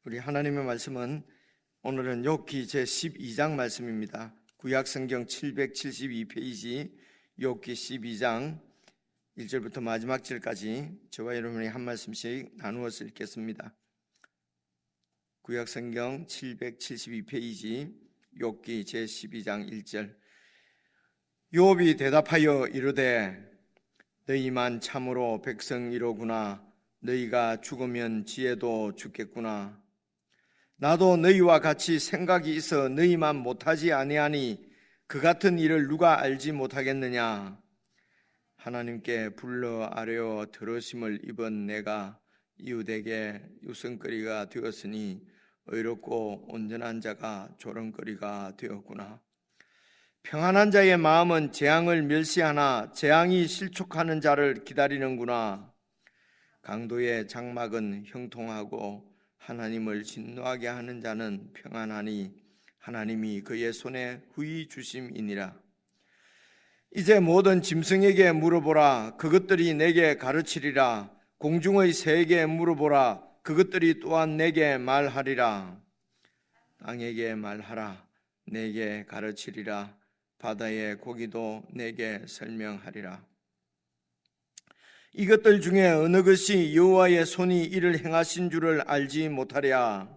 우리 하나님의 말씀은 오늘은 욥기 제12장 말씀입니다. 구약성경 772페이지 욥기 12장 1절부터 마지막 절까지 저와 여러분이 한 말씀씩 나누어서 읽겠습니다. 구약성경 772페이지 욥기 제12장 1절. 욥이 대답하여 이르되 너희만 참으로 백성이로구나. 너희가 죽으면 지혜도 죽겠구나. 나도 너희와 같이 생각이 있어 너희만 못하지 아니하니 그 같은 일을 누가 알지 못하겠느냐. 하나님께 불러 아뢰어 들으심을 입은 내가 이웃에게 유성거리가 되었으니 의롭고 온전한 자가 조롱거리가 되었구나. 평안한 자의 마음은 재앙을 멸시하나 재앙이 실족하는 자를 기다리는구나. 강도의 장막은 형통하고 하나님을 진노하게 하는 자는 평안하니 하나님이 그의 손에 후히 주심이니라. 이제 모든 짐승에게 물어보라. 그것들이 내게 가르치리라. 공중의 새에게 물어보라. 그것들이 또한 내게 말하리라. 땅에게 말하라. 내게 가르치리라. 바다의 고기도 내게 설명하리라. 이것들 중에 어느 것이 여호와의 손이 이를 행하신 줄을 알지 못하랴.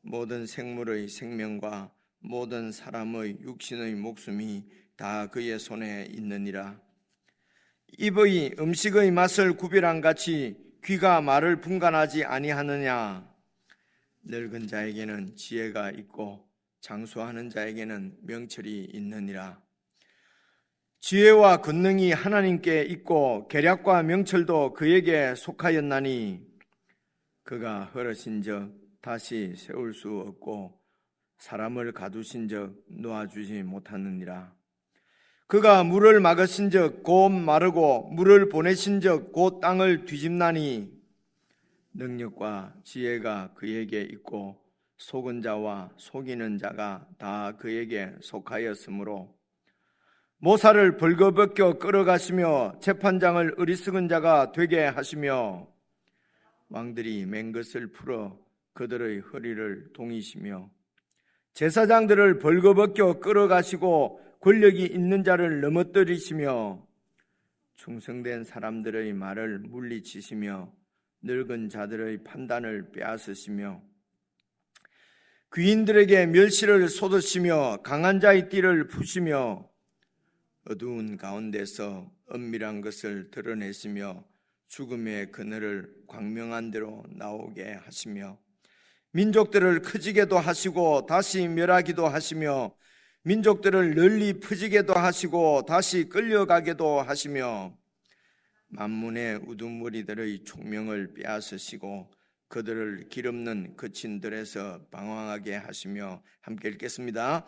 모든 생물의 생명과 모든 사람의 육신의 목숨이 다 그의 손에 있느니라. 입의 음식의 맛을 구별한 같이 귀가 말을 분간하지 아니하느냐. 늙은 자에게는 지혜가 있고 장수하는 자에게는 명철이 있느니라. 지혜와 권능이 하나님께 있고 계략과 명철도 그에게 속하였나니 그가 허르신적 다시 세울 수 없고 사람을 가두신적 놓아주지 못하느니라. 그가 물을 막으신적 곧 마르고 물을 보내신적 곧 땅을 뒤집나니 능력과 지혜가 그에게 있고 속은 자와 속이는 자가 다 그에게 속하였으므로 모사를 벌거벗겨 끌어가시며 재판장을 어리석은 자가 되게 하시며 왕들이 맹것을 풀어 그들의 허리를 동이시며 제사장들을 벌거벗겨 끌어가시고 권력이 있는 자를 넘어뜨리시며 충성된 사람들의 말을 물리치시며 늙은 자들의 판단을 빼앗으시며 귀인들에게 멸시를 쏟으시며 강한 자의 띠를 푸시며 어두운 가운데서 은밀한 것을 드러내시며 죽음의 그늘을 광명한 대로 나오게 하시며 민족들을 크지게도 하시고 다시 멸하기도 하시며 민족들을 널리 퍼지게도 하시고 다시 끌려가게도 하시며 만문의 우두머리들의 총명을 빼앗으시고 그들을 길없는 거친들에서 방황하게 하시며 함께 읽겠습니다.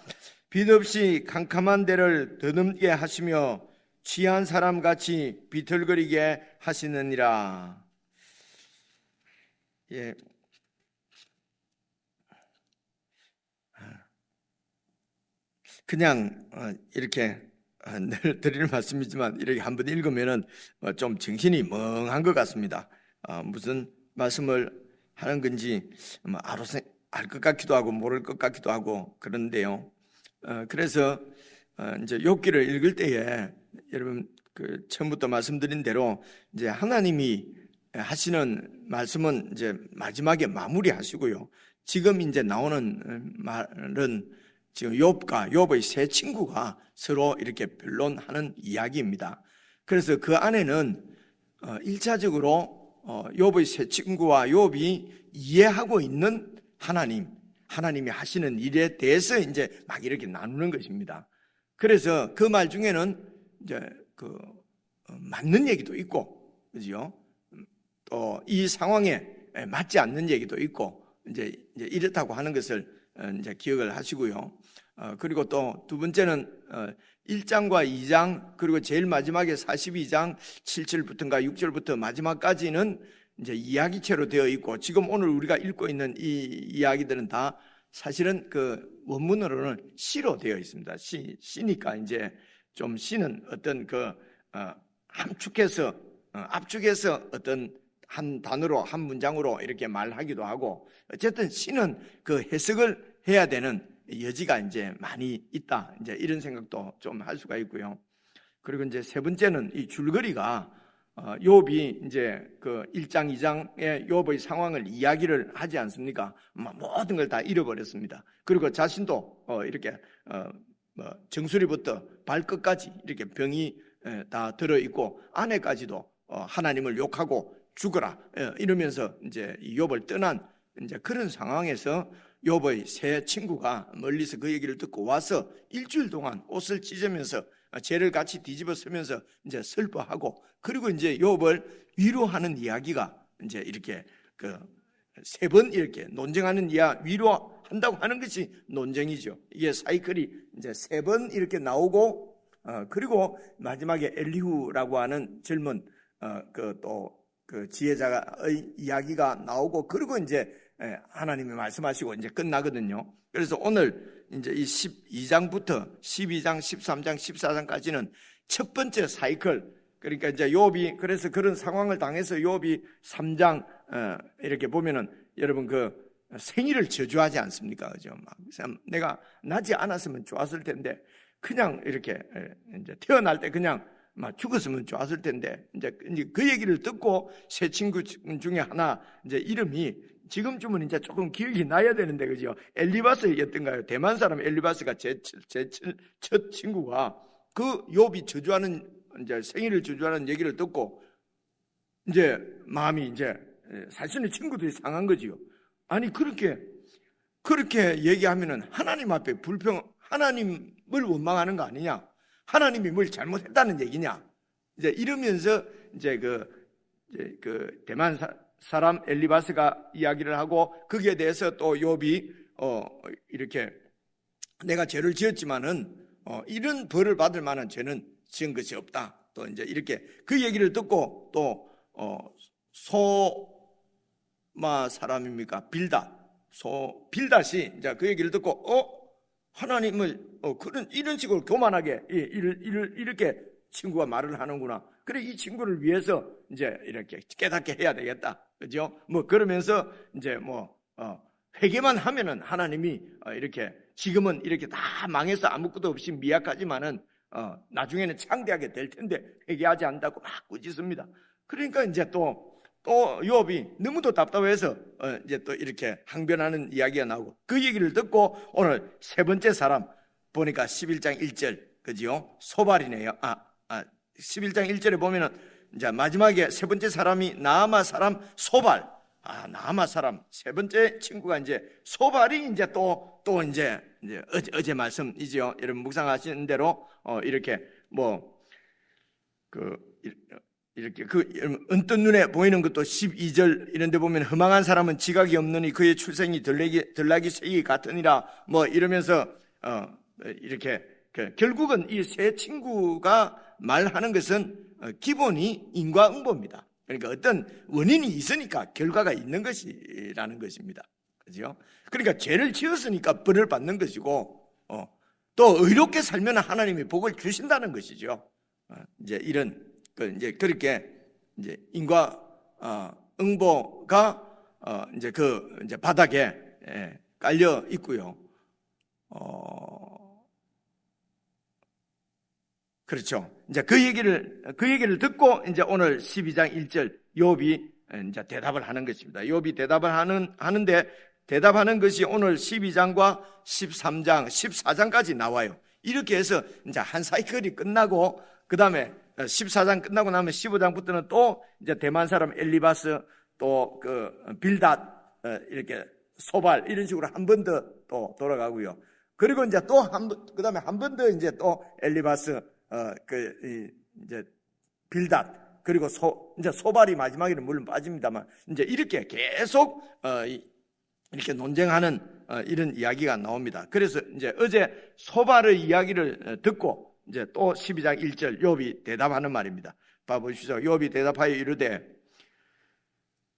빛 없이 캄캄한 데를 더듬게 하시며 취한 사람같이 비틀거리게 하시느니라. 예. 그냥 이렇게 늘 드리는 말씀이지만 이렇게 한번 읽으면은 좀 정신이 멍한 것 같습니다. 무슨 말씀을 하는 건지 알 것 같기도 하고 모를 것 같기도 하고 그런데요. 그래서 이제 욥기를 읽을 때에 여러분 처음부터 말씀드린 대로 이제 하나님이 하시는 말씀은 이제 마지막에 마무리하시고요. 지금 이제 나오는 말은 지금 욥의 세 친구가 서로 이렇게 변론하는 이야기입니다. 그래서 그 안에는 1차적으로 욥의 세 친구와 욥이 이해하고 있는 하나님이 하시는 일에 대해서 이제 막 이렇게 나누는 것입니다. 그래서 그 말 중에는 이제 맞는 얘기도 있고, 그죠? 또 이 상황에 맞지 않는 얘기도 있고, 이제 이렇다고 하는 것을 이제 기억을 하시고요. 그리고 또 두 번째는 1장과 2장 그리고 제일 마지막에 42장 7절부터인가 6절부터 마지막까지는 이제 이야기체로 되어 있고 지금 오늘 우리가 읽고 있는 이 이야기들은 다 사실은 그 원문으로는 시로 되어 있습니다. 시니까 이제 좀 시는 어떤 압축해서 어떤 한 단어로 한 문장으로 이렇게 말하기도 하고 어쨌든 시는 그 해석을 해야 되는 여지가 이제 많이 있다. 이제 이런 생각도 좀 할 수가 있고요. 그리고 이제 세 번째는 이 줄거리가 욥이 이제 그 1장, 2장의 욥의 상황을 이야기를 하지 않습니까? 모든 걸 다 잃어버렸습니다. 그리고 자신도 이렇게 정수리부터 발끝까지 이렇게 병이 다 들어있고 아내까지도 하나님을 욕하고 죽어라 이러면서 이제 욥을 떠난 이제 그런 상황에서 욥의 세 친구가 멀리서 그 얘기를 듣고 와서 일주일 동안 옷을 찢으면서 죄를 같이 뒤집어 쓰면서 이제 슬퍼하고 그리고 이제 욥을 위로하는 이야기가 이제 이렇게 그 세 번 이렇게 논쟁하는 위로한다고 하는 것이 논쟁이죠. 이게 사이클이 이제 세 번 이렇게 나오고 그리고 마지막에 엘리후라고 하는 젊은 그 지혜자의 이야기가 나오고 그리고 이제 하나님이 말씀하시고 이제 끝나거든요. 그래서 오늘 이제 이 12장부터 12장, 13장, 14장까지는 첫 번째 사이클. 그러니까 이제 욥이 그래서 그런 상황을 당해서 욥이 3장 이렇게 보면은 여러분 그 생일을 저주하지 않습니까? 그죠? 막 내가 나지 않았으면 좋았을 텐데 그냥 이렇게 이제 태어날 때 그냥 막 죽었으면 좋았을 텐데 이제 그 얘기를 듣고 세 친구 중에 하나 이제 이름이 지금쯤은 이제 조금 기억이 나야 되는데 그죠? 엘리바스였던가요? 대만 사람 엘리바스가 제 첫 친구가 그 욥이 저주하는 이제 생일을 저주하는 얘기를 듣고 이제 마음이 이제 사실은 친구들이 상한 거지요. 아니 그렇게 얘기하면은 하나님 앞에 하나님을 원망하는 거 아니냐? 하나님이 뭘 잘못했다는 얘기냐? 이제 이러면서 이제 그 대만 사람 엘리바스가 이야기를 하고 거기에 대해서 또 욥이 이렇게 내가 죄를 지었지만은 이런 벌을 받을 만한 죄는 지은 것이 없다. 또 이제 이렇게 그 얘기를 듣고 또 소마 사람입니까? 빌닷이 이제 그 얘기를 듣고 하나님을 이런 식으로 교만하게 이렇게 친구가 말을 하는구나. 그래 이 친구를 위해서 이제 이렇게 깨닫게 해야 되겠다. 그죠? 뭐 그러면서 이제 회개만 하면은 하나님이 이렇게 지금은 이렇게 다 망해서 아무것도 없이 미약하지만은 나중에는 창대하게 될 텐데 회개하지 않는다고 막 꾸짖습니다. 그러니까 이제 또 욥이 너무도 답답해서 이제 또 이렇게 항변하는 이야기가 나오고 그 얘기를 듣고 오늘 세 번째 사람 보니까 11장 1절 그지요? 소발이네요. 11장 1절에 보면은 이제 마지막에 세 번째 사람이 나아마 사람 소발. 나아마 사람 세 번째 친구가 이제 소발이 이제 또 이제 어제 말씀이죠. 여러분 묵상하시는 대로 이렇게 이렇게 언뜻 눈에 보이는 것도 12절 이런 데 보면 허망한 사람은 지각이 없느니 그의 출생이 들나귀 새끼 같으니라 이러면서 이렇게 결국은 이 세 친구가 말하는 것은 기본이 인과응보입니다. 그러니까 어떤 원인이 있으니까 결과가 있는 것이라는 것입니다. 그죠? 그러니까 죄를 지었으니까 벌을 받는 것이고 또 의롭게 살면 하나님이 복을 주신다는 것이죠. 이제 이런 이제 그렇게 이제 인과 응보가 이제 이제 바닥에 깔려 있고요. 그렇죠. 이제 그 얘기를 듣고 이제 오늘 12장 1절 욥이 이제 대답을 하는 것입니다. 욥이 대답을 하는데 대답하는 것이 오늘 12장과 13장, 14장까지 나와요. 이렇게 해서 이제 한 사이클이 끝나고 그다음에 14장 끝나고 나면 15장부터는 또 이제 대만 사람 엘리바스 또 빌닷 이렇게 소발 이런 식으로 한 번 더 또 돌아가고요. 그리고 이제 또 그다음에 한 번 더 이제 또 엘리바스 이제 빌닷 그리고 이제 소발이 마지막에는 물론 빠집니다만 이제 이렇게 계속 이렇게 논쟁하는 이런 이야기가 나옵니다. 그래서 이제 어제 소발의 이야기를 듣고 이제 또 12장 1절 욥이 대답하는 말입니다. 봐보시죠. 욥이 대답하여 이르되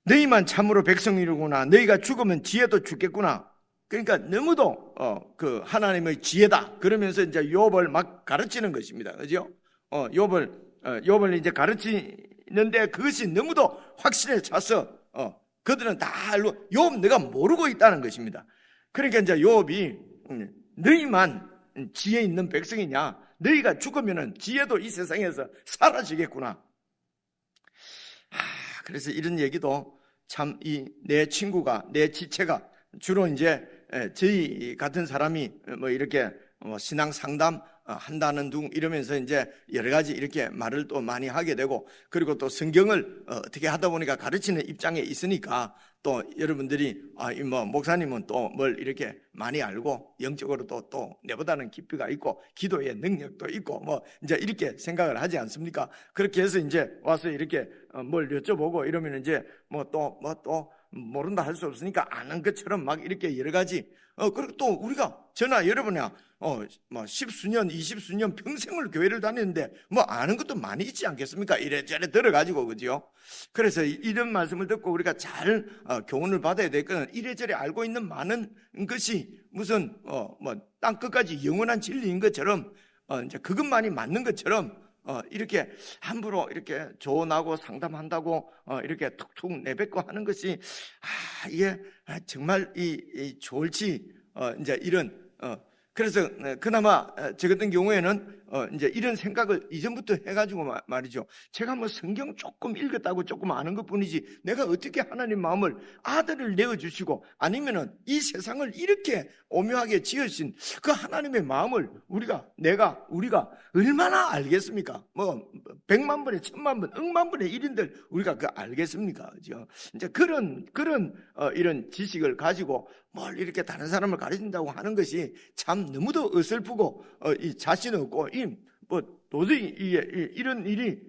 너희만 참으로 백성이로구나. 너희가 죽으면 지혜도 죽겠구나. 그러니까 너무도 그 하나님의 지혜다. 그러면서 이제 욥을 막 가르치는 것입니다. 그죠? 욥을 이제 있는데 그것이 너무도 확신에 차서 그들은 다 알고 욥 너가 모르고 있다는 것입니다. 그러니까 이제 욥이 너희만 지혜 있는 백성이냐? 너희가 죽으면은 지혜도 이 세상에서 사라지겠구나. 그래서 이런 얘기도 참 내 친구가 내 지체가 주로 이제 저희 같은 사람이 뭐 이렇게 신앙 상담 한다는 둥 이러면서 이제 여러 가지 이렇게 말을 또 많이 하게 되고, 그리고 또 성경을 어떻게 하다 보니까 가르치는 입장에 있으니까 또 여러분들이 뭐 목사님은 또 뭘 이렇게 많이 알고 영적으로 또 내보다는 깊이가 있고 기도의 능력도 있고 뭐 이제 이렇게 생각을 하지 않습니까? 그렇게 해서 이제 와서 이렇게 뭘 여쭤보고 이러면 이제 뭐 또 모른다 할 수 없으니까 아는 것처럼 막 이렇게 여러 가지 그리고 또 우리가 저나 여러분이야 뭐 십수년, 이십수년 평생을 교회를 다녔는데 뭐 아는 것도 많이 있지 않겠습니까? 이래저래 들어가지고, 그죠? 그래서 이런 말씀을 듣고 우리가 잘 교훈을 받아야 될 것은 이래저래 알고 있는 많은 것이 무슨 뭐 땅 끝까지 영원한 진리인 것처럼 이제 그것만이 맞는 것처럼 이렇게 함부로 이렇게 조언하고 상담한다고 이렇게 툭툭 내뱉고 하는 것이 이게 정말 좋을지 이제 이런 그래서 그나마 저 같은 경우에는 이제 이런 생각을 이전부터 해가지고 말이죠. 제가 뭐 성경 조금 읽었다고 조금 아는 것뿐이지 내가 어떻게 하나님 마음을 아들을 내어주시고 아니면은 이 세상을 이렇게 오묘하게 지으신 그 하나님의 마음을 우리가 얼마나 알겠습니까? 뭐 100만 분의 1000만 분, 억만 분의 1인들 우리가 그 알겠습니까? 그죠? 이제 그런 이런 지식을 가지고 뭘 이렇게 다른 사람을 가르친다고 하는 것이 참 너무도 어설프고 이 자신 없고 뭐 도저히 이런 일이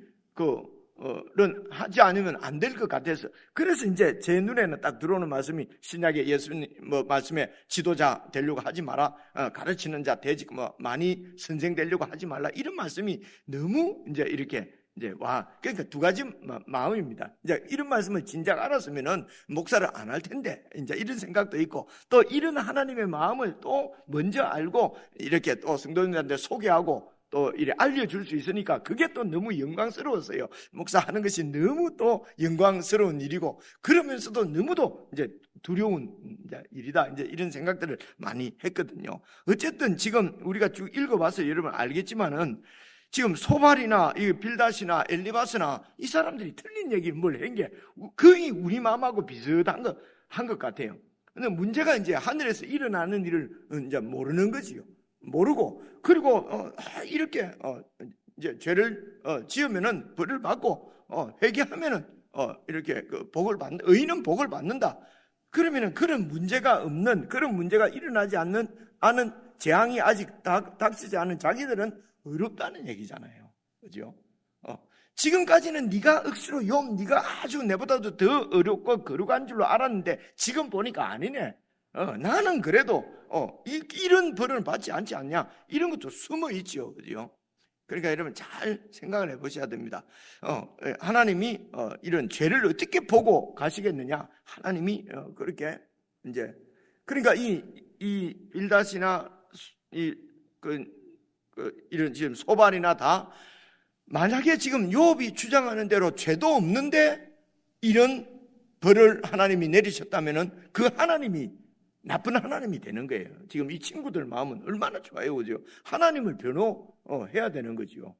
하지 않으면 안 될 것 같아서, 그래서 이제 제 눈에는 딱 들어오는 말씀이 신약의 예수님 뭐 말씀에 지도자 되려고 하지 마라, 가르치는 자 되지 뭐 많이 선생 되려고 하지 말라, 이런 말씀이 너무 이제 이렇게 이제 그러니까 두 가지 마음입니다. 이제 이런 말씀을 진작 알았으면은 목사를 안 할 텐데 이제 이런 생각도 있고, 또 이런 하나님의 마음을 또 먼저 알고 이렇게 또 성도님들한테 소개하고 또 이래 알려줄 수 있으니까 그게 또 너무 영광스러웠어요. 목사하는 것이 너무 또 영광스러운 일이고, 그러면서도 너무도 이제 두려운 일이다, 이제 이런 생각들을 많이 했거든요. 어쨌든 지금 우리가 쭉 읽어봐서 여러분 알겠지만은 지금 소발이나 이 빌닷이나 엘리바스나 이 사람들이 틀린 얘기 뭘 한 게 거의 우리 마음하고 비슷한 한 것 같아요. 근데 문제가 이제 하늘에서 일어나는 일을 이제 모르는 거지요. 모르고, 그리고 이렇게 이제 죄를 지으면은 벌을 받고 회개하면은 이렇게 복을 받는, 의인은 복을 받는다. 그러면은 그런 문제가 없는, 그런 문제가 일어나지 않는 재앙이 아직 닥치지 않은 자기들은 어렵다는 얘기잖아요. 그죠? 지금까지는 네가 억수로 네가 아주 내보다도 더 어렵고 거룩한 줄로 알았는데 지금 보니까 아니네. 나는 그래도 이런 벌을 받지 않지 않냐, 이런 것도 숨어 있죠. 그죠? 그러니까 여러분 잘 생각을 해보셔야 됩니다. 하나님이 이런 죄를 어떻게 보고 가시겠느냐? 하나님이 그렇게 이제, 그러니까 이 빌닷이나 이런 지금 소발이나 다 만약에 지금 욥이 주장하는 대로 죄도 없는데 이런 벌을 하나님이 내리셨다면은 그 하나님이 나쁜 하나님이 되는 거예요. 지금 이 친구들 마음은 얼마나 좋아요, 그죠? 하나님을 변호해야 되는 거죠.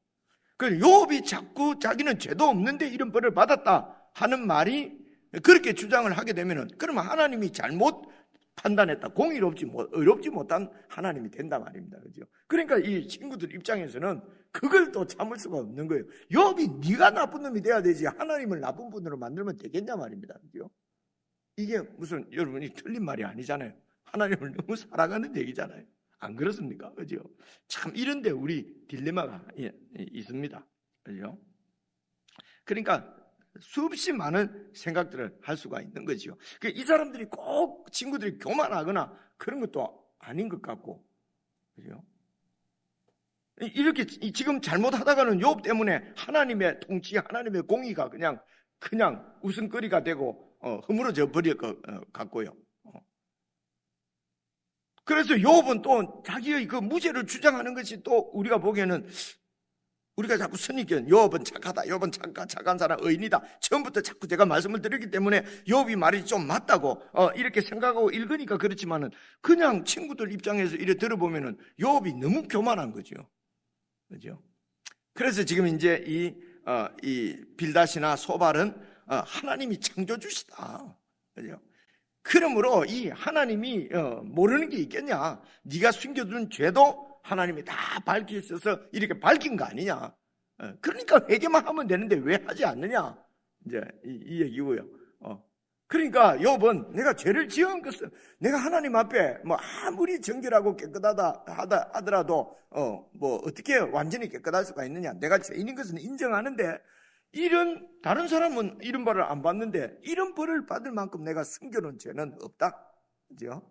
그 욥이 자꾸 자기는 죄도 없는데 이런 벌을 받았다 하는 말이 그렇게 주장을 하게 되면은 그러면 하나님이 잘못 판단했다, 공의롭지 의롭지 못한 하나님이 된단 말입니다. 그죠? 그러니까 이 친구들 입장에서는 그걸 또 참을 수가 없는 거예요. 욥이 네가 나쁜 놈이 돼야 되지 하나님을 나쁜 분으로 만들면 되겠냐 말입니다. 그죠? 이게 무슨 여러분이 틀린 말이 아니잖아요. 하나님을 너무 사랑하는 얘기잖아요. 안 그렇습니까? 그죠? 참 이런데 우리 딜레마가 있습니다. 그죠? 그러니까 수없이 많은 생각들을 할 수가 있는 거죠. 이 사람들이 꼭 친구들이 교만하거나 그런 것도 아닌 것 같고, 그죠? 이렇게 지금 잘못하다가는 욥 때문에 하나님의 통치, 하나님의 공의가 그냥 웃음거리가 되고 허물어져 버릴 것 같고요. 그래서 욥은 또 자기의 그 무죄를 주장하는 것이 또 우리가 보기에는 우리가 자꾸 선입견, 욥은 착하다, 욥은 착한 사람, 의인이다. 처음부터 자꾸 제가 말씀을 드렸기 때문에 욥이 말이 좀 맞다고 이렇게 생각하고 읽으니까 그렇지만은 그냥 친구들 입장에서 이래 들어보면은 욥이 너무 교만한 거죠. 그죠? 그래서 지금 이제 이 빌닷이나 소발은 하나님이 창조주시다. 그죠? 그러므로 이 하나님이 모르는 게 있겠냐? 네가 숨겨둔 죄도 하나님이 다 밝히셔서 이렇게 밝힌 거 아니냐? 그러니까 회개만 하면 되는데 왜 하지 않느냐? 이제 이 얘기고요. 그러니까 욥은 내가 죄를 지은 것은 내가 하나님 앞에 뭐 아무리 정결하고 깨끗하다 하더라도 뭐 어떻게 완전히 깨끗할 수가 있느냐? 내가 죄인인 것은 인정하는데 이런 다른 사람은 이런 벌을 안 받는데 이런 벌을 받을 만큼 내가 숨겨놓은 죄는 없다. 그죠?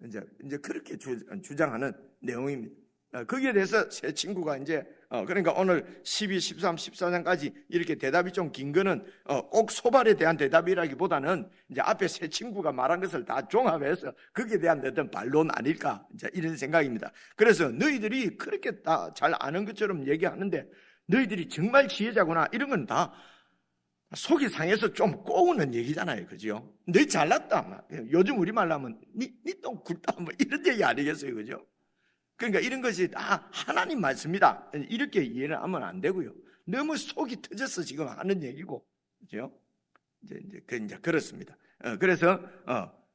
이제 그렇게 주장하는 내용입니다. 거기에 대해서 새 친구가 이제 그러니까 오늘 12, 13, 14장까지 이렇게 대답이 좀 긴 거는 꼭 소발에 대한 대답이라기보다는 이제 앞에 새 친구가 말한 것을 다 종합해서 거기에 대한 어떤 반론 아닐까 이제 이런 생각입니다. 그래서 너희들이 그렇게 다 잘 아는 것처럼 얘기하는데 너희들이 정말 지혜자구나 이런 건 다 속이 상해서 좀 꼬우는 얘기잖아요. 그죠? 너희 잘났다. 요즘 우리말로 하면 니 똥 굵다 뭐 이런 얘기 아니겠어요. 그죠? 그러니까 이런 것이 다 하나님 말씀이다. 이렇게 이해를 하면 안 되고요. 너무 속이 터져서 지금 하는 얘기고. 그죠? 이제 그렇습니다. 그래서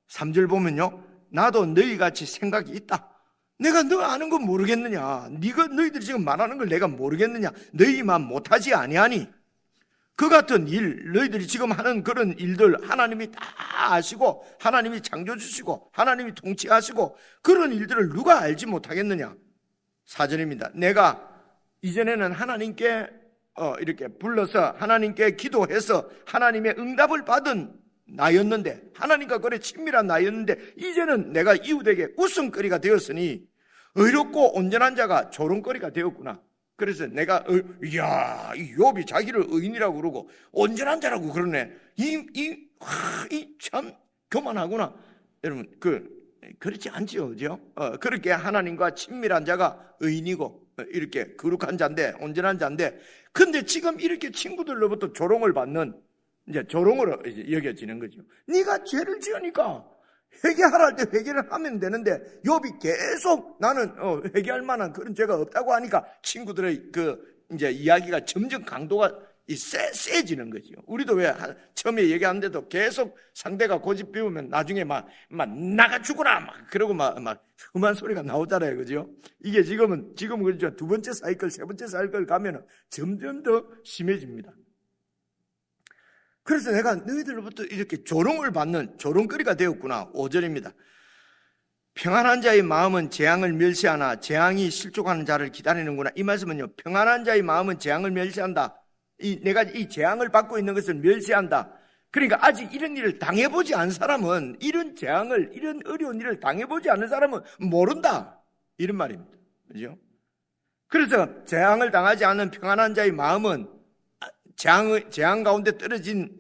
3절 보면요. 나도 너희 같이 생각이 있다. 내가 너 아는 건 모르겠느냐? 너희들이 지금 말하는 걸 내가 모르겠느냐? 너희만 못하지 아니하니? 그 같은 일, 너희들이 지금 하는 그런 일들 하나님이 다 아시고 하나님이 창조주시고 하나님이 통치하시고 그런 일들을 누가 알지 못하겠느냐? 4절입니다. 내가 이전에는 하나님께 이렇게 불러서 하나님께 기도해서 하나님의 응답을 받은 나였는데 하나님과 그래 친밀한 나였는데 이제는 내가 이웃에게 웃음거리가 되었으니 의롭고 온전한 자가 조롱거리가 되었구나. 그래서 내가 이야 이 욥이 자기를 의인이라고 그러고 온전한 자라고 그러네. 이 참 교만하구나. 여러분 그렇지 않지요, 그죠? 그렇게 하나님과 친밀한 자가 의인이고 이렇게 거룩한 자인데 온전한 자인데, 근데 지금 이렇게 친구들로부터 조롱을 받는 이제 조롱으로 이제 여겨지는 거죠. 네가 죄를 지으니까 회개하라 할 때 회개를 하면 되는데 욥이 계속 나는 회개할 만한 그런 죄가 없다고 하니까 친구들의 이제 이야기가 점점 강도가 세지는 거죠. 우리도 왜 처음에 얘기하는데도 계속 상대가 고집 피우면 나중에 막 나가 죽어라 막 그러고 막 험한 소리가 나오잖아요, 그죠? 이게 지금은 그렇죠. 두 번째 사이클, 세 번째 사이클 가면은 점점 더 심해집니다. 그래서 내가 너희들로부터 이렇게 조롱을 받는 조롱거리가 되었구나. 5절입니다. 평안한 자의 마음은 재앙을 멸시하나 재앙이 실족하는 자를 기다리는구나. 이 말씀은요, 평안한 자의 마음은 재앙을 멸시한다. 내가 이 재앙을 받고 있는 것을 멸시한다. 그러니까 아직 이런 일을 당해보지 않은 사람은, 이런 재앙을, 이런 어려운 일을 당해보지 않은 사람은 모른다. 이런 말입니다. 그죠? 그래서 재앙을 당하지 않은 평안한 자의 마음은 재앙 가운데 떨어진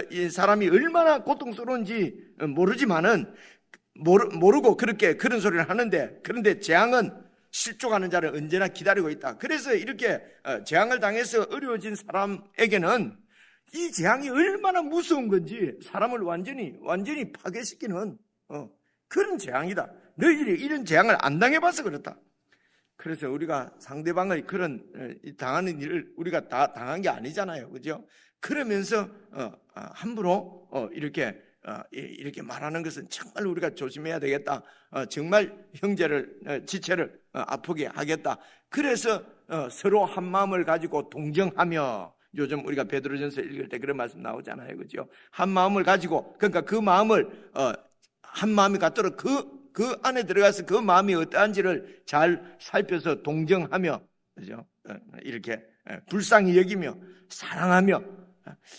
이 사람이 얼마나 고통스러운지 모르지만은 모르고 그런 소리를 하는데, 그런데 재앙은 실족하는 자를 언제나 기다리고 있다. 그래서 이렇게 재앙을 당해서 어려워진 사람에게는 이 재앙이 얼마나 무서운 건지 사람을 완전히 파괴시키는 그런 재앙이다. 너희들이 이런 재앙을 안 당해봐서 그렇다. 그래서 우리가 상대방의 그런 당하는 일을 우리가 다 당한 게 아니잖아요, 그죠? 그러면서 함부로 이렇게 말하는 것은 정말 우리가 조심해야 되겠다. 정말 형제를 지체를 아프게 하겠다. 그래서 서로 한 마음을 가지고 동정하며, 요즘 우리가 베드로전서 읽을 때 그런 말씀 나오잖아요, 그죠? 한 마음을 가지고, 그러니까 그 마음을 한 마음이 갖도록 그 안에 들어가서 그 마음이 어떠한지를 잘 살펴서 동정하며, 그죠? 이렇게 불쌍히 여기며 사랑하며,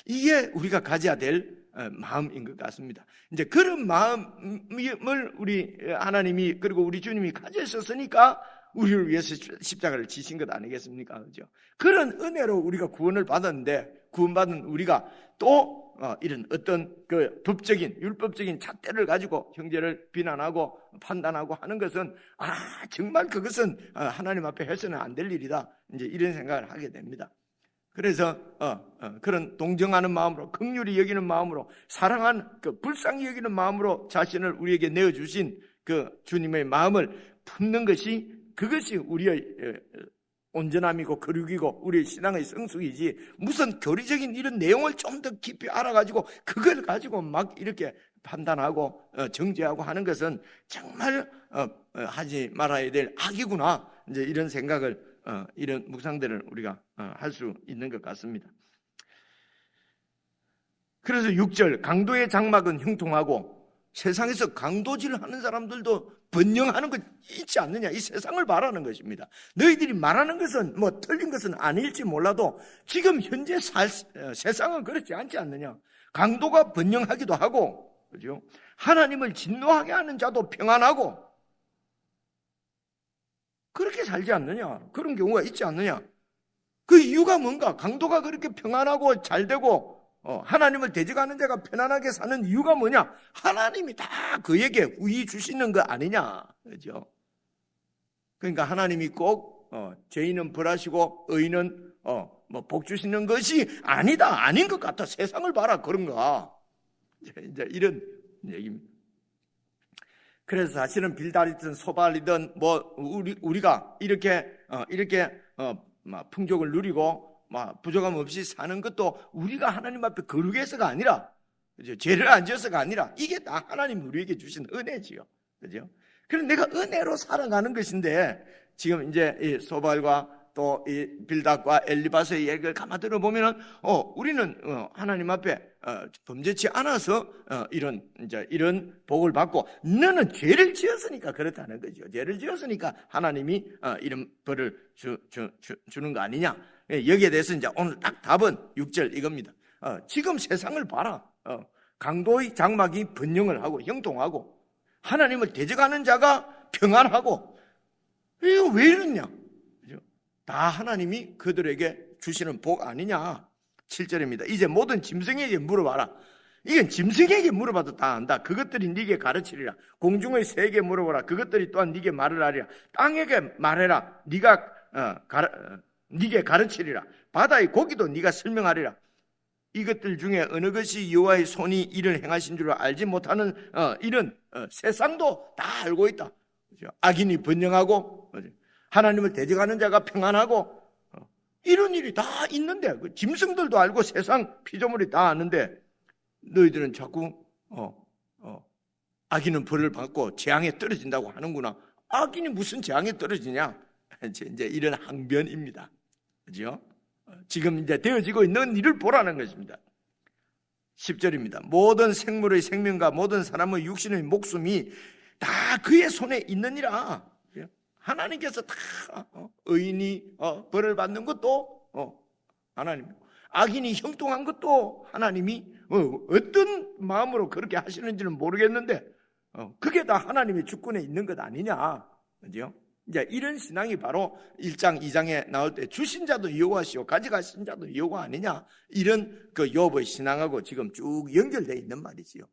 이게 우리가 가져야 될 마음인 것 같습니다. 이제 그런 마음을 우리 하나님이 그리고 우리 주님이 가지셨으니까 우리를 위해서 십자가를 지신 것 아니겠습니까? 그죠? 그런 은혜로 우리가 구원을 받았는데, 구원받은 우리가 또 이런 어떤 그 법적인 율법적인 잣대를 가지고 형제를 비난하고 판단하고 하는 것은 정말 그것은 하나님 앞에 해서는 안 될 일이다. 이제 이런 생각을 하게 됩니다. 그래서 그런 동정하는 마음으로, 긍휼히 여기는 마음으로, 불쌍히 여기는 마음으로 자신을 우리에게 내어주신 그 주님의 마음을 품는 것이, 그것이 우리의 온전함이고 거룩이고 우리의 신앙의 성숙이지, 무슨 교리적인 이런 내용을 좀 더 깊이 알아가지고 그걸 가지고 막 이렇게 판단하고 정죄하고 하는 것은 정말 하지 말아야 될 악이구나. 이제 이런 생각을, 이런 묵상들을 우리가 할 수 있는 것 같습니다. 그래서 6절, 강도의 장막은 형통하고, 세상에서 강도질하는 사람들도 번영하는 것 있지 않느냐, 이 세상을 바라는 것입니다. 너희들이 말하는 것은 뭐 틀린 것은 아닐지 몰라도 지금 현재 세상은 그렇지 않지 않느냐. 강도가 번영하기도 하고, 그죠? 하나님을 진노하게 하는 자도 평안하고, 그렇게 살지 않느냐, 그런 경우가 있지 않느냐. 그 이유가 뭔가? 강도가 그렇게 평안하고 잘 되고 하나님을 대적하는 자가 편안하게 사는 이유가 뭐냐? 하나님이 다 그에게 우위 주시는 거 아니냐, 그죠? 그러니까 하나님이 꼭 죄인은 벌하시고 의인은 복 주시는 것이 아니다, 아닌 것 같아. 세상을 봐라, 그런가? 이제 이런 얘기입니다. 그래서 사실은 빌달이든 소발이든 우리가 이렇게 풍족을 누리고 부족함 없이 사는 것도 우리가 하나님 앞에 거룩해서가 아니라, 그죠? 죄를 안 지어서가 아니라 이게 다 하나님 우리에게 주신 은혜지요, 그죠? 그래서 내가 은혜로 살아가는 것인데, 지금 이제 이 소발과 또 이 빌닷과 엘리바스의 얘기를 가만 들어보면은 우리는 하나님 앞에 범죄치 않아서 이런 복을 받고, 너는 죄를 지었으니까 그렇다는 거죠. 죄를 지었으니까 하나님이 이런 벌을 주는 거 아니냐. 여기에 대해서 이제 오늘 딱 답은 6절 이겁니다. 지금 세상을 봐라. 강도의 장막이 번영을 하고 형통하고, 하나님을 대적하는 자가 평안하고, 이거 왜 이러냐? 다 하나님이 그들에게 주시는 복 아니냐. 7절입니다. 이제 모든 짐승에게 물어봐라. 이건 짐승에게 물어봐도 다 안다. 그것들이 네게 가르치리라. 공중의 새에게 물어보라. 그것들이 또한 네게 말을 하리라. 땅에게 말해라. 네게 가르치리라. 바다의 고기도 네가 설명하리라. 이것들 중에 어느 것이 여호와의 손이 이를 행하신 줄 알지 못하는 이런 세상도 다 알고 있다. 악인이 번영하고 하나님을 대적하는 자가 평안하고, 이런 일이 다 있는데, 짐승들도 알고 세상 피조물이 다 아는데, 너희들은 자꾸 악인은 벌을 받고 재앙에 떨어진다고 하는구나. 악인이 무슨 재앙에 떨어지냐? 이제 이런 항변입니다. 그죠? 지금 이제 되어지고 있는 일을 보라는 것입니다. 10절입니다. 모든 생물의 생명과 모든 사람의 육신의 목숨이 다 그의 손에 있느니라. 하나님께서 다 의인이 벌을 받는 것도 하나님, 악인이 형통한 것도 하나님이 어떤 마음으로 그렇게 하시는지는 모르겠는데 그게 다 하나님의 주권에 있는 것 아니냐, 그죠? 이제 이런 신앙이 바로 1장 2장에 나올 때 주신 자도 여호와시오 가져가신 자도 여호와 아니냐, 이런 그 욥의 신앙하고 지금 쭉 연결되어 있는 말이지요.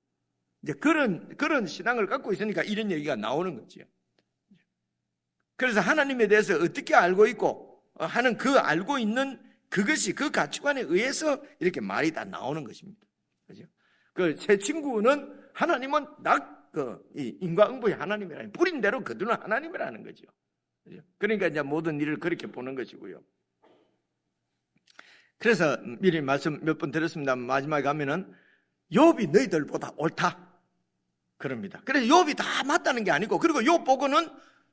이제 그런 신앙을 갖고 있으니까 이런 얘기가 나오는 거지요. 그래서 하나님에 대해서 어떻게 알고 있고 하는 그 알고 있는 그것이 그 가치관에 의해서 이렇게 말이 다 나오는 것입니다. 그죠? 그 제 친구는 하나님은 인과응보의 하나님이라는, 뿌린 대로 거두는 하나님이라는 거죠. 그죠? 그러니까 이제 모든 일을 그렇게 보는 것이고요. 그래서 미리 말씀 몇 번 드렸습니다. 마지막에 가면은 욥이 너희들보다 옳다 그럽니다. 그래서 욥이 다 맞다는 게 아니고, 그리고 욥 보고는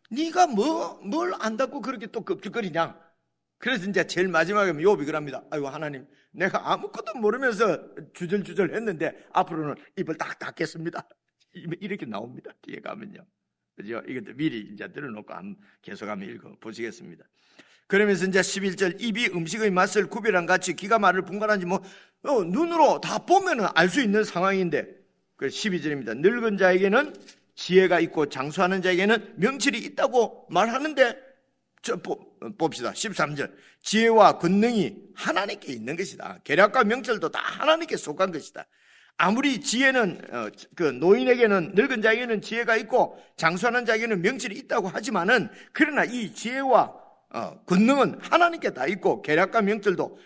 네가 뭘 안다고 그렇게 또 겁죽거리냐. 그래서 이제 제일 마지막에 욥이 그럽니다. 아이고 하나님, 내가 아무것도 모르면서 주절주절 했는데 앞으로는 입을 딱 닫겠습니다. 이렇게 나옵니다. 뒤에 가면요. 그죠? 이것도 미리 이제 들어놓고 계속 한번 읽어 보시겠습니다. 그러면서 이제 11절, 입이 음식의 맛을 구별한 같이 기가 말을 분간한지 눈으로 다 보면은 알 수 있는 상황인데, 그 12절입니다. 늙은 자에게는 지혜가 있고 장수하는 자에게는 명철이 있다고 말하는데 봅시다. 13절. 지혜와 권능이 하나님께 있는 것이다. 계략과 명철도 다 하나님께 속한 것이다. 아무리 지혜는 그 노인에게는, 늙은 자에게는 지혜가 있고 장수하는 자에게는 명철이 있다고 하지만은, 그러나 이 지혜와 권능은 하나님께 다 있고 계략과 명철도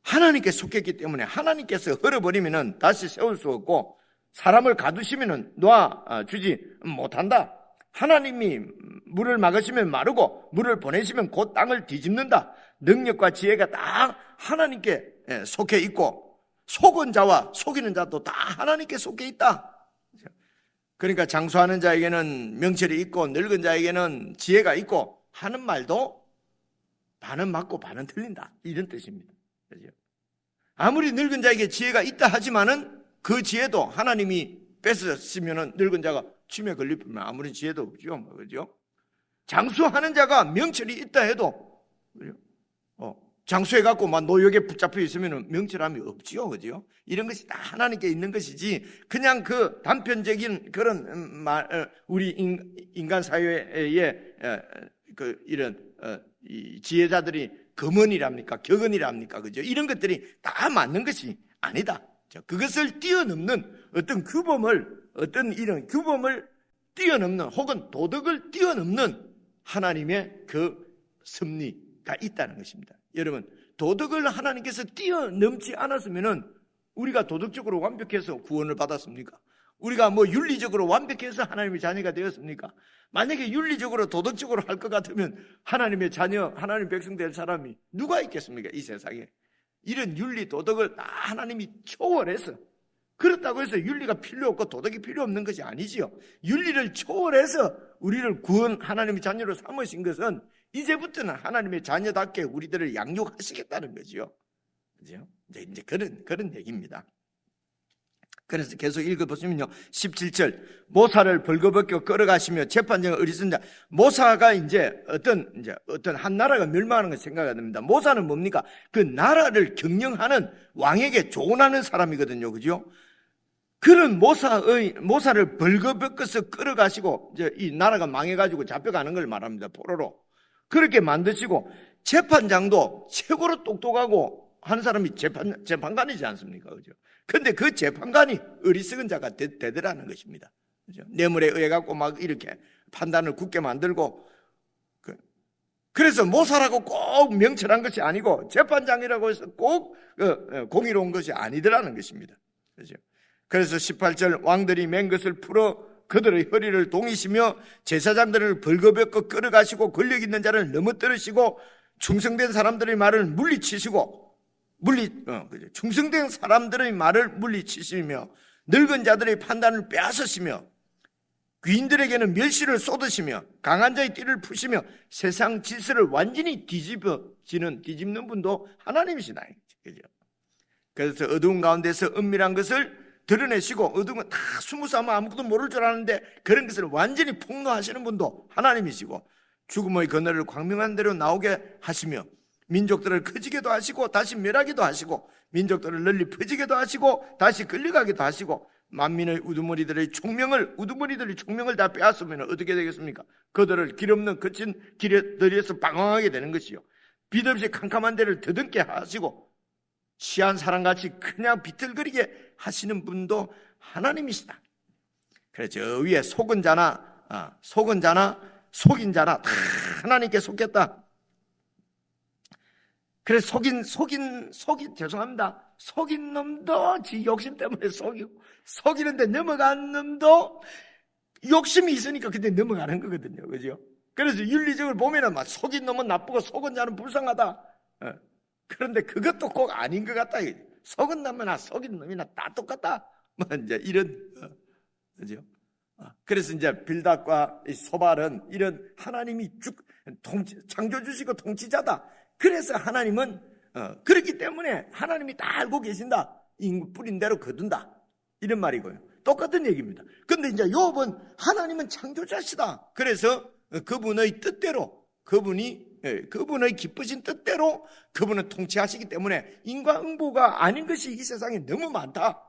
하나님께 속했기 때문에 하나님께서 헐어버리면은 다시 세울 수 없고, 사람을 가두시면은 놓아주지 못한다. 하나님이 물을 막으시면 마르고 물을 보내시면 곧 땅을 뒤집는다. 능력과 지혜가 다 하나님께 속해 있고, 속은 자와 속이는 자도 다 하나님께 속해 있다. 그러니까 장수하는 자에게는 명철이 있고 늙은 자에게는 지혜가 있고 하는 말도 반은 맞고 반은 틀린다, 이런 뜻입니다. 그렇죠? 아무리 늙은 자에게 지혜가 있다 하지만은 그 지혜도 하나님이 뺏었으면은 늙은 자가 침에 걸리면 아무런 지혜도 없죠. 그죠? 장수하는 자가 명철이 있다 해도, 그죠? 장수해갖고 막 노역에 붙잡혀 있으면 명철함이 없지요. 그죠? 이런 것이 다 하나님께 있는 것이지, 그냥 그 단편적인 그런 말, 우리 인간 사회에 이런 이 지혜자들이 금언이랍니까? 격언이랍니까? 그죠? 이런 것들이 다 맞는 것이 아니다. 그것을 뛰어넘는 어떤 이런 규범을 뛰어넘는, 혹은 도덕을 뛰어넘는 하나님의 그 섭리가 있다는 것입니다. 여러분, 도덕을 하나님께서 뛰어넘지 않았으면은 우리가 도덕적으로 완벽해서 구원을 받았습니까? 우리가 뭐 윤리적으로 완벽해서 하나님의 자녀가 되었습니까? 만약에 윤리적으로 도덕적으로 할 것 같으면 하나님의 자녀, 하나님의 백성 될 사람이 누가 있겠습니까? 이 세상에. 이런 윤리, 도덕을 다 하나님이 초월해서, 그렇다고 해서 윤리가 필요 없고 도덕이 필요 없는 것이 아니지요. 윤리를 초월해서 우리를 하나님의 자녀로 삼으신 것은 이제부터는 하나님의 자녀답게 우리들을 양육하시겠다는 거지요. 그죠? 이제 그런 얘기입니다. 그래서 계속 읽어보시면요, 17절. 모사를 벌거벗겨 끌어가시며 재판장을 어리석은 자. 모사가 이제 어떤 한 나라가 멸망하는 걸 생각해야 됩니다. 모사는 뭡니까? 그 나라를 경영하는, 왕에게 조언하는 사람이거든요. 그죠? 그런 모사를 벌거벗겨서 끌어가시고, 이제 이 나라가 망해가지고 잡혀가는 걸 말합니다. 포로로. 그렇게 만드시고, 재판장도 최고로 똑똑하고 한 사람이 재판관이지 않습니까? 그죠? 근데 그 재판관이 어리석은 자가 되더라는 것입니다. 그죠? 뇌물에 의해 갖고 막 이렇게 판단을 굳게 만들고, 그래서 모사라고 꼭 명철한 것이 아니고 재판장이라고 해서 꼭 공의로운 것이 아니더라는 것입니다. 그죠? 그래서 18절, 왕들이 맨 것을 풀어 그들의 허리를 동이시며 제사장들을 벌거벗고 끌어가시고 권력 있는 자를 넘어뜨리시고 충성된 사람들의 말을 물리치시고, 충성된 사람들의 말을 물리치시며 늙은 자들의 판단을 빼앗으시며 귀인들에게는 멸시를 쏟으시며 강한 자의 띠를 푸시며 세상 질서를 완전히 뒤집는 분도 하나님이시다. 그죠? 그래서 어두운 가운데서 은밀한 것을 드러내시고, 어두운 건 다 스무스하면 아무것도 모를 줄 아는데 그런 것을 완전히 폭로하시는 분도 하나님이시고, 죽음의 그늘을 광명한 대로 나오게 하시며 민족들을 커지게도 하시고 다시 멸하기도 하시고, 민족들을 널리 퍼지게도 하시고 다시 끌려가기도 하시고, 만민의 우두머리들의 총명을 다 빼앗으면 어떻게 되겠습니까? 그들을 길 없는 거친 길들에서 방황하게 되는 것이요, 빛 없이 캄캄한 데를 더듬게 하시고 취한 사람같이 그냥 비틀거리게 하시는 분도 하나님이시다. 그래서 저 위에 속은 자나 속인 자나 다 하나님께 속겠다. 그래서 속인 놈도 지 욕심 때문에 속이고, 속이는데 넘어간 놈도 욕심이 있으니까 근데 넘어가는 거거든요. 그죠? 그래서 윤리적으로 보면은 막 속인 놈은 나쁘고 속은 자는 불쌍하다. 그런데 그것도 꼭 아닌 것 같다. 속은 놈이나 속인 놈이나 다 똑같다. 뭐 이제 이런, 그죠? 그래서 이제 빌닷과 소발은 이런 하나님이 창조주시고 통치자다. 그래서 하나님은 그렇기 때문에 하나님이 다 알고 계신다. 뿌린 대로 거둔다. 이런 말이고요. 똑같은 얘기입니다. 근데 이제 욥은 하나님은 창조자시다. 그래서 그분의 뜻대로, 그분의 기쁘신 뜻대로 그분은 통치하시기 때문에 인과응보가 아닌 것이 이 세상에 너무 많다.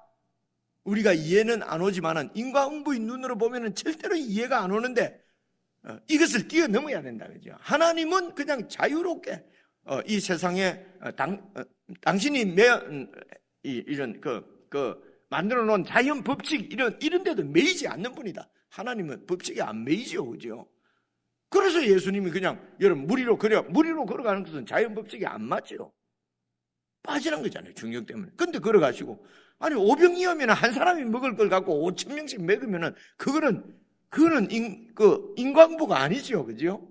우리가 이해는 안 오지만은 인과응보의 눈으로 보면은 절대로 이해가 안 오는데, 이것을 뛰어넘어야 된다, 그죠? 하나님은 그냥 자유롭게 이 세상에 당신이 이런 만들어 놓은 자연 법칙 이런 데도 매이지 않는 분이다. 하나님은 법칙에 안 매이죠, 그죠? 그래서 예수님이 그냥 여러분 무리로 걸어가는 것은 자연 법칙에 안 맞죠. 빠지는 거잖아요, 중력 때문에. 근데 걸어가시고 아니 오병이어면 한 사람이 먹을 걸 갖고 5,000명씩 먹으면은 그거는 인광보가 아니죠, 그죠?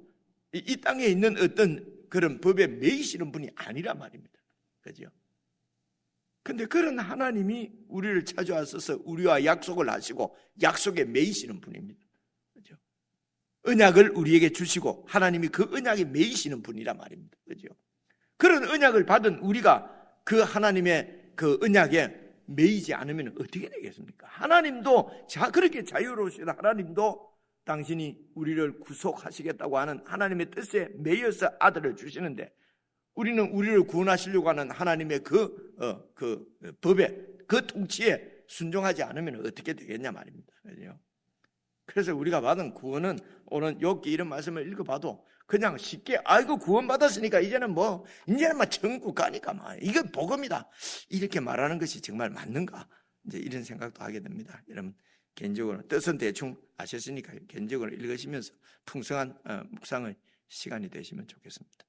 이 땅에 있는 어떤 그런 법에 매이시는 분이 아니란 말입니다, 그죠? 근데 그런 하나님이 우리를 찾아와서 우리와 약속을 하시고 약속에 매이시는 분입니다, 그죠? 언약을 우리에게 주시고 하나님이 그 언약에 매이시는 분이란 말입니다, 그죠? 그런 언약을 받은 우리가 그 하나님의 그 언약에 매이지 않으면 어떻게 되겠습니까? 하나님도 그렇게 자유로우신 하나님도 당신이 우리를 구속하시겠다고 하는 하나님의 뜻에 매여서 아들을 주시는데 우리는 우리를 구원하시려고 하는 하나님의 그 법에 그 통치에 순종하지 않으면 어떻게 되겠냐 말입니다. 그죠? 그래서 우리가 받은 구원은 오늘 여기 이런 말씀을 읽어봐도 그냥 쉽게 아이고 구원받았으니까 이제는 천국 가니까 이거 복음이다 이렇게 말하는 것이 정말 맞는가 이제 이런 생각도 하게 됩니다. 여러분 개인적으로 뜻은 대충 아셨으니까 개인적으로 읽으시면서 풍성한 묵상의 시간이 되시면 좋겠습니다.